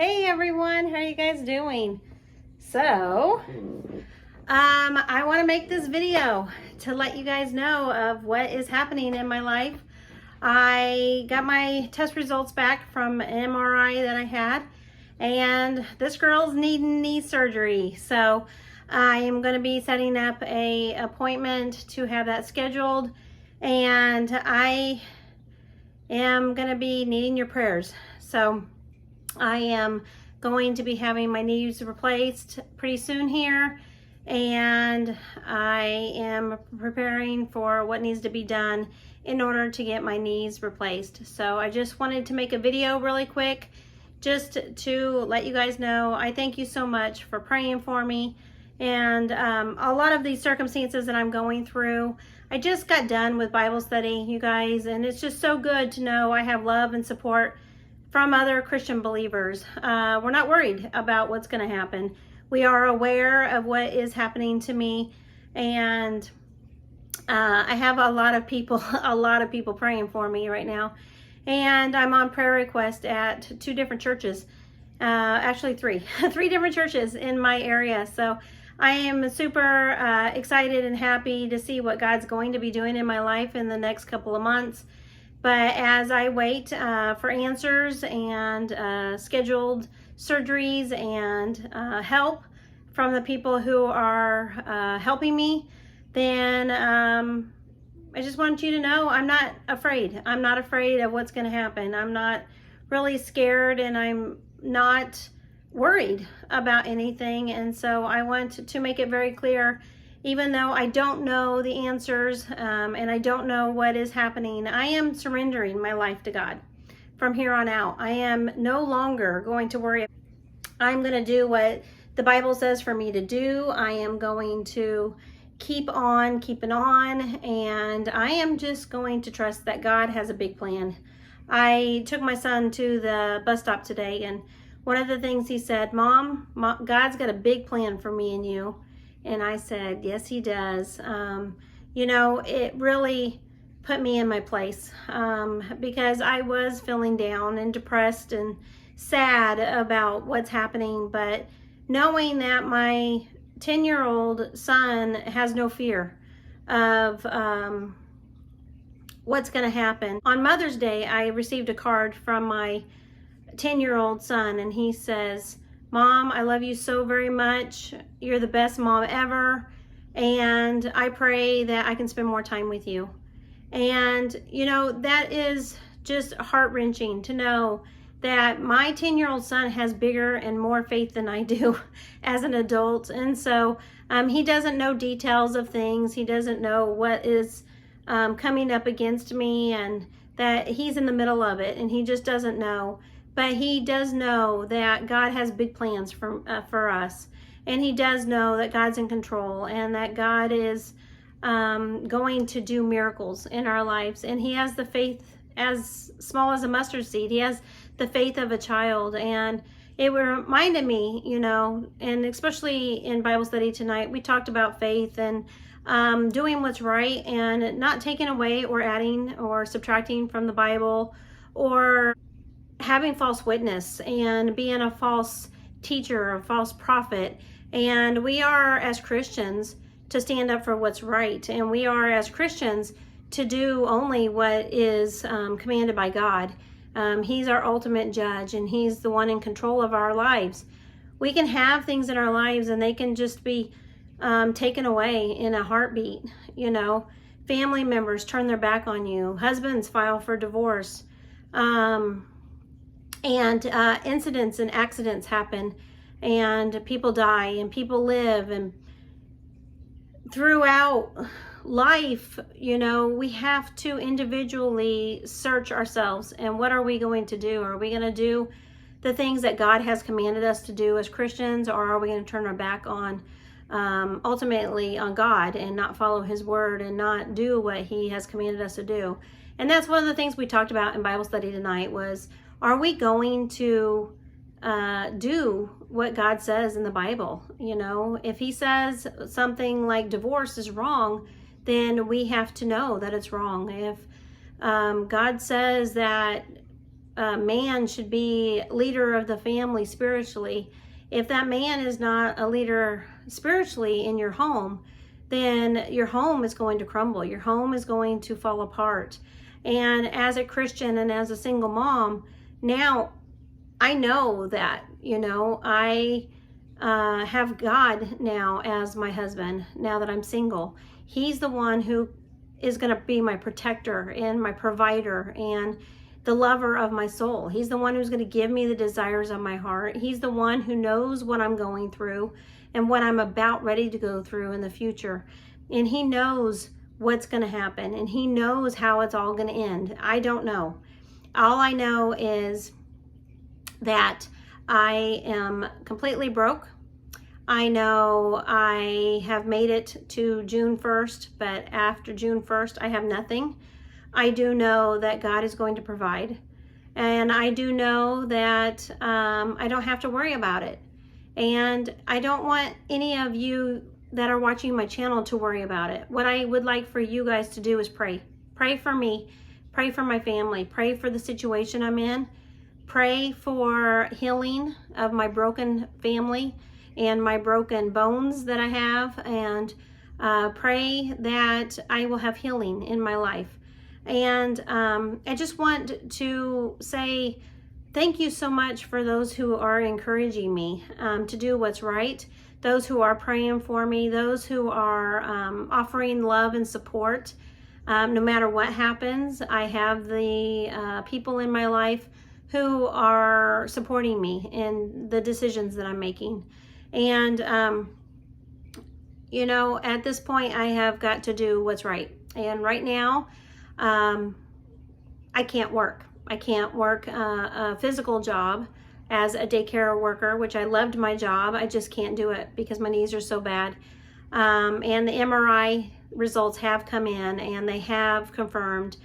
Hey everyone, how are you guys doing? So, I want to make this video to let you guys know of what is happening in my life. I got my test results back from an MRI that I had, and this girl's needing knee surgery. So I am going to be setting up a appointment to have that scheduled, and I am going to be needing your prayers. So I am going to be having my knees replaced pretty soon here, and I am preparing for what needs to be done in order to get my knees replaced. So I just wanted to make a video really quick just to let you guys know I thank you so much for praying for me. And a lot of these circumstances that I'm going through, I just got done with Bible study, you guys, and it's just so good to know I have love and support from other Christian believers. We're not worried about what's going to happen. We are aware of what is happening to me, and I have a lot of people praying for me right now. And I'm on prayer request at 2 different churches, actually 3 different churches in my area. So I am super excited and happy to see what God's going to be doing in my life in the next couple of months. But as I wait for answers and scheduled surgeries and help from the people who are helping me, then I just want you to know I'm not afraid. I'm not afraid of what's going to happen. I'm not really scared, and I'm not worried about anything. And so I want to make it very clear, even though I don't know the answers and I don't know what is happening, I am surrendering my life to God from here on out. I am no longer going to worry. I'm going to do what the Bible says for me to do. I am going to keep on keeping on, and I am just going to trust that God has a big plan. I took my son to the bus stop today, and one of the things he said, Mom, God's got a big plan for me and you. And I said, yes, he does. You know, it really put me in my place because I was feeling down and depressed and sad about what's happening. But knowing that my 10-year-old son has no fear of what's going to happen. On Mother's Day, I received a card from my 10-year-old son, and he says, Mom, I love you so very much. You're the best mom ever. And I pray that I can spend more time with you. And, you know, that is just heart-wrenching to know that my 10-year-old son has bigger and more faith than I do as an adult. And so he doesn't know details of things. He doesn't know what is coming up against me, and that he's in the middle of it, and he just doesn't know. But he does know that God has big plans for us. And he does know that God's in control, and that God is going to do miracles in our lives. And he has the faith as small as a mustard seed. He has the faith of a child. And it reminded me, you know, and especially in Bible study tonight, we talked about faith and doing what's right and not taking away or adding or subtracting from the Bible, or having false witness and being a false teacher or a false prophet. And we are, as Christians, to stand up for what's right. And we are, as Christians, to do only what is commanded by God. He's our ultimate judge, and he's the one in control of our lives. We can have things in our lives, and they can just be taken away in a heartbeat. You know, family members turn their back on you. Husbands file for divorce. And incidents and accidents happen, and people die, and people live. And throughout life, you know, we have to individually search ourselves. And what are we going to do? Are we going to do the things that God has commanded us to do as Christians, or are we going to turn our back on ultimately on God and not follow his word and not do what he has commanded us to do? And that's one of the things we talked about in Bible study tonight was, are we going to do what God says in the Bible? You know, if he says something like divorce is wrong, then we have to know that it's wrong. If God says that man should be leader of the family spiritually. If that man is not a leader spiritually in your home, then your home is going to crumble. Your home is going to fall apart. And as a Christian and as a single mom, now I know that, I have God now as my husband, now that I'm single. He's the one who is going to be my protector and my provider and the lover of my soul. He's the one who's going to give me the desires of my heart. He's the one who knows what I'm going through and what I'm about ready to go through in the future. And he knows what's going to happen, and he knows how it's all going to end. I don't know. All I know is that I am completely broke. I know I have made it to June 1st, but after June 1st, I have nothing. I do know that God is going to provide, and I do know that I don't have to worry about it. And I don't want any of you that are watching my channel to worry about it. What I would like for you guys to do is pray. Pray for me. Pray for my family. Pray for the situation I'm in. Pray for healing of my broken family and my broken bones that I have. And pray that I will have healing in my life. And I just want to say thank you so much for those who are encouraging me to do what's right, those who are praying for me, those who are offering love and support. No matter what happens, I have the people in my life who are supporting me in the decisions that I'm making. And, at this point, I have got to do what's right. And right now, I can't work. I can't work a physical job as a daycare worker, which I loved my job. I just can't do it because my knees are so bad. And the MRI results have come in, and they have confirmed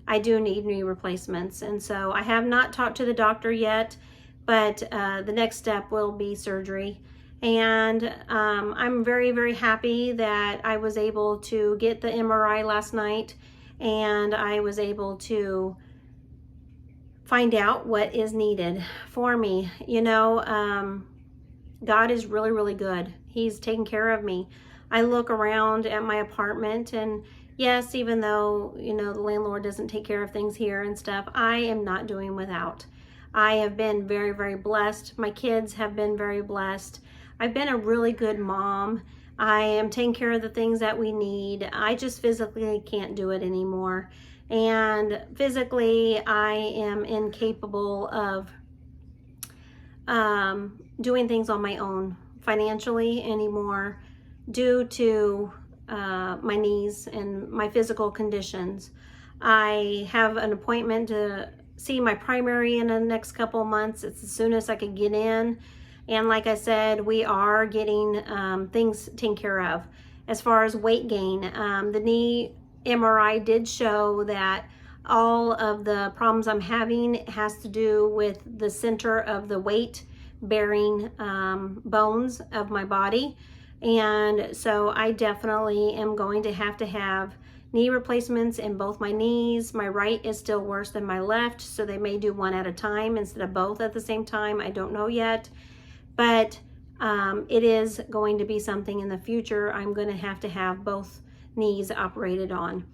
I do need knee replacements. And so I have not talked to the doctor yet, but the next step will be surgery. And I'm very, very happy that I was able to get the MRI last night, and I was able to find out what is needed for me. God is really, really good. He's taking care of me. I look around at my apartment, and yes, even though, the landlord doesn't take care of things here and stuff, I am not doing without. I have been very, very blessed. My kids have been very blessed. I've been a really good mom. I am taking care of the things that we need. I just physically can't do it anymore. And physically, I am incapable of doing things on my own financially anymore due to my knees and my physical conditions. I have an appointment to see my primary in the next couple of months. It's as soon as I can get in. And like I said, we are getting things taken care of. As far as weight gain, the knee MRI did show that all of the problems I'm having has to do with the center of the weight bearing bones of my body. And so I definitely am going to have knee replacements in both my knees. My right is still worse than my left, so they may do one at a time instead of both at the same time. I don't know yet, but it is going to be something in the future. I'm going to have both knees operated on.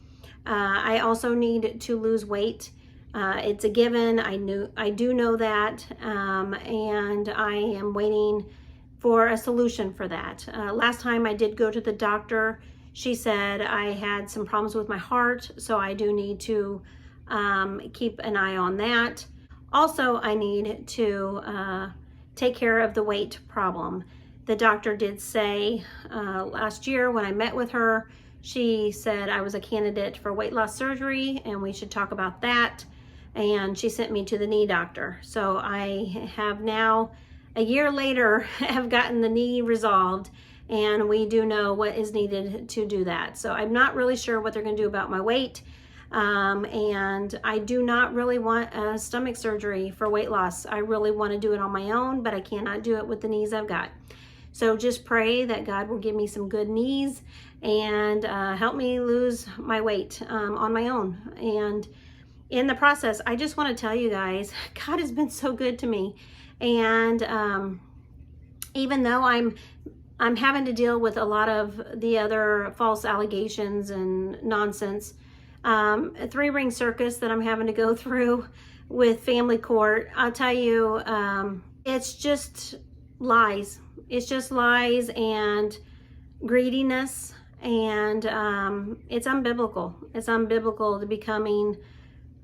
I also need to lose weight. It's a given. I do know that, and I am waiting for a solution for that. Last time I did go to the doctor, she said I had some problems with my heart, so I do need to keep an eye on that. Also, I need to take care of the weight problem. The doctor did say last year when I met with her, she said I was a candidate for weight loss surgery and we should talk about that. And she sent me to the knee doctor. So I have now, a year later, have gotten the knee resolved, and we do know what is needed to do that. So I'm not really sure what they're going to do about my weight. And I do not really want a stomach surgery for weight loss. I really want to do it on my own, but I cannot do it with the knees I've got. So just pray that God will give me some good knees and help me lose my weight on my own. And in the process, I just want to tell you guys, God has been so good to me. And even though I'm having to deal with a lot of the other false allegations and nonsense, a 3-ring circus that I'm having to go through with family court, I'll tell you, it's just lies. It's just lies and greediness, and it's unbiblical. It's unbiblical to be coming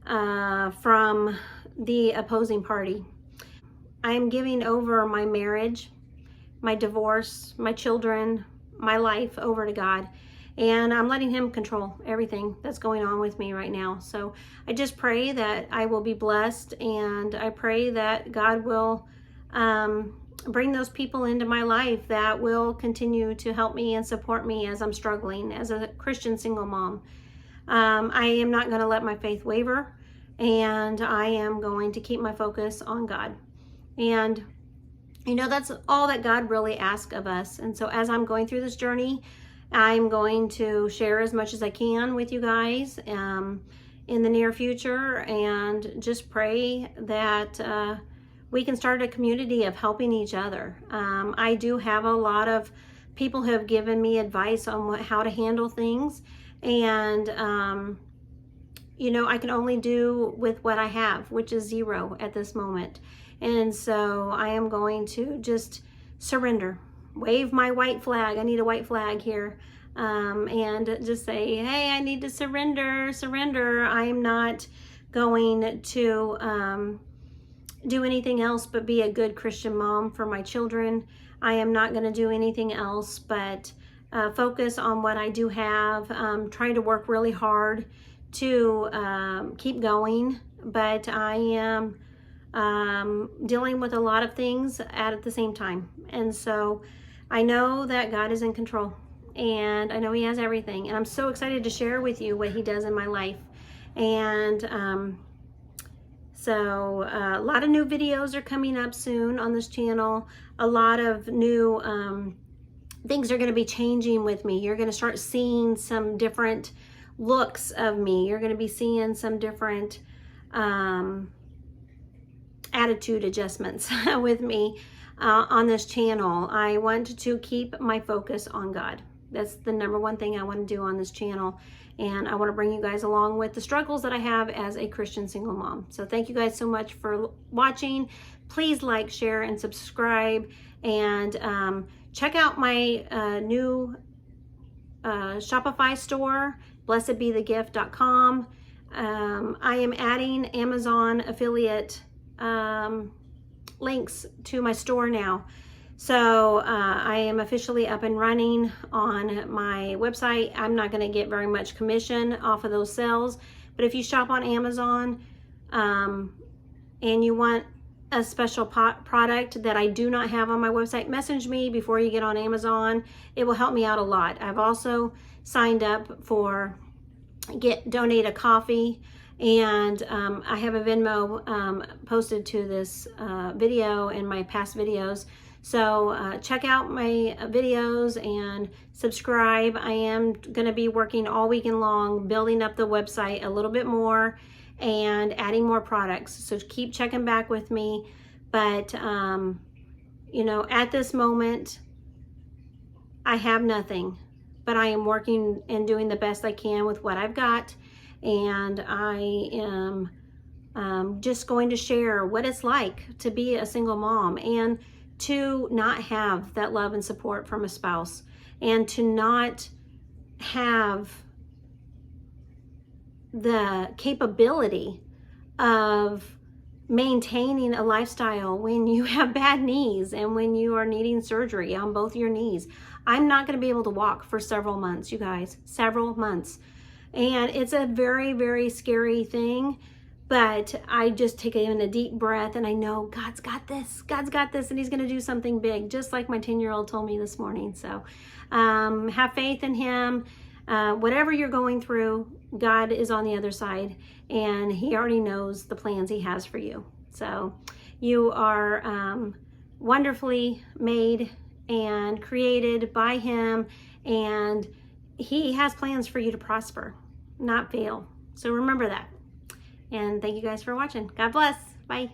from the opposing party. I'm giving over my marriage, my divorce, my children, my life over to God. And I'm letting him control everything that's going on with me right now. So I just pray that I will be blessed, and I pray that God will bring those people into my life that will continue to help me and support me as I'm struggling as a Christian single mom. I am not going to let my faith waver, and I am going to keep my focus on God. And you know, that's all that God really asks of us. And so as I'm going through this journey, I'm going to share as much as I can with you guys in the near future, and just pray that we can start a community of helping each other. I do have a lot of people who have given me advice on how to handle things, and you know, I can only do with what I have, which is 0 at this moment. And so I am going to just surrender, wave my white flag. I need a white flag here, and just say, hey, I need to surrender. I'm not going to do anything else but be a good Christian mom for my children. I am not going to do anything else but focus on what I do have, trying to work really hard to keep going, but I am dealing with a lot of things at the same time. And so I know that God is in control, and I know he has everything, and I'm so excited to share with you what he does in my life. And so a lot of new videos are coming up soon on this channel. A lot of new things are going to be changing with me. You're going to start seeing some different looks of me. You're going to be seeing some different attitude adjustments with me on this channel. I want to keep my focus on God. That's the #1 thing I want to do on this channel. And I want to bring you guys along with the struggles that I have as a Christian single mom. So thank you guys so much for watching. Please like, share, and subscribe. And check out my new Shopify store, BlessedBeTheGift.com. I am adding Amazon affiliate links to my store now. So I am officially up and running on my website. I'm not going to get very much commission off of those sales, but if you shop on Amazon and you want a special product that I do not have on my website, message me before you get on Amazon. It will help me out a lot. I've also signed up for donate a coffee, and I have a Venmo posted to this video and my past videos. So check out my videos and subscribe. I am going to be working all weekend long, building up the website a little bit more and adding more products. So keep checking back with me. But, you know, at this moment, I have nothing, but I am working and doing the best I can with what I've got. And I am just going to share what it's like to be a single mom, and to not have that love and support from a spouse, and to not have the capability of maintaining a lifestyle when you have bad knees and when you are needing surgery on both your knees. I'm not going to be able to walk for several months, you guys, several months. And it's a very, very scary thing. But I just take in a deep breath, and I know God's got this. God's got this, and he's going to do something big, just like my 10-year-old told me this morning. So have faith in him. Whatever you're going through, God is on the other side, and he already knows the plans he has for you. So you are wonderfully made and created by him, and he has plans for you to prosper, not fail. So remember that. And thank you guys for watching. God bless. Bye.